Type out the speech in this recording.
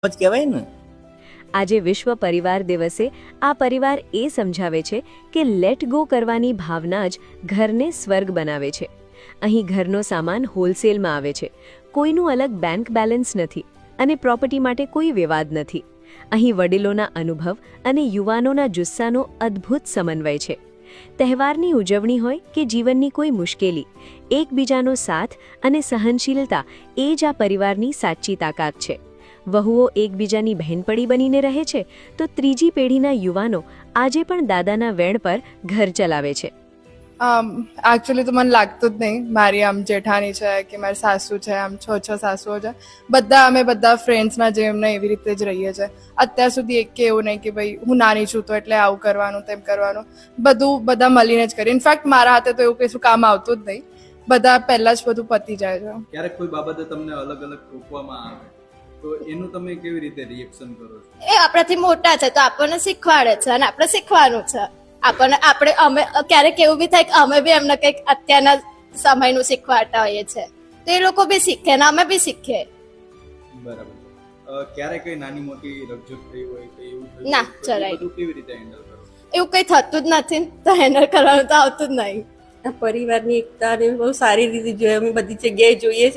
જ કહેવાય ને. આજે વિશ્વ પરિવાર દિવસે આ પરિવાર એ સમજાવે છે કે લેટ ગો કરવાની ભાવના જ ઘરને સ્વર્ગ બનાવે છે. અહીં ઘરનો સામાન હોલસેલમાં આવે છે, કોઈનું અલગ બેંક બેલેન્સ નથી અને પ્રોપર્ટી માટે કોઈ વિવાદ નથી. અહીં વડીલોના અનુભવ અને યુવાનોના જુસ્સાનો અદ્ભુત સમન્વય છે. તહેવારની ઉજવણી હોય કે જીવનની કોઈ મુશ્કેલી, એકબીજાનો સાથ અને સહનશીલતા એ જ આ પરિવારની સાચી તાકાત છે. વહુઓ એકબીજાની બહેનપણી બનીને રહે છે તો ત્રીજી પેઢીના યુવાનો આજે પણ દાદાના વેણ પર ઘર ચલાવે છે. એકચ્યુઅલી તો મને લાગતું જ નહીં મારી આમ જેઠાણી છે કે મારી સાસુ છે, આમ છ સાસુઓ છે, અમે બધા ફ્રેન્ડ્સના જેમ ને એવી રીતે જ રહીએ છીએ. અત્યાર સુધી એક કે એવું નહીં કે ભાઈ હું નાની છું તો એટલે આવું કરવાનું તેમ કરવાનું, બધા મળીને જ કરીએ. ઇનફેક્ટ મારા હાથે તો એવું કશું કામ આવતું જ નહીં, બધા પહેલા જ બધું પતી જાય છે. ક્યારેક કોઈ બાબતે તમને અલગ અલગ ટોકવામાં આવે તો એનું તમે કેવી રીતે રિએક્શન કરો છો? એ આપણાથી મોટા છે તો આપણને શીખવાડે છે અને આપણે શીખવાનું છે. અમે ક્યારેક એવું બી થાય કે અમે બી એમને કંઈક અત્યારના સમયનું શીખવાડતા હોઈએ છીએ તો એ લોકો બી શીખે ને અમે બી શીખીએ. બરાબર. ક્યારે કઈ નાની મોટી રકઝક થઈ હોય કે એવું થયું ના, તો એ જરાય. બધું કેવી રીતે હેન્ડલ કરો? એવું કંઈ થતું જ નથી ને તો હેન્ડલ કરવાનું તો આવતું જ નહીં. પરિવારની એકતાને બહુ સારી રીતે જોઈએ, અમે બધી જગ્યાએ જોઈએ છે.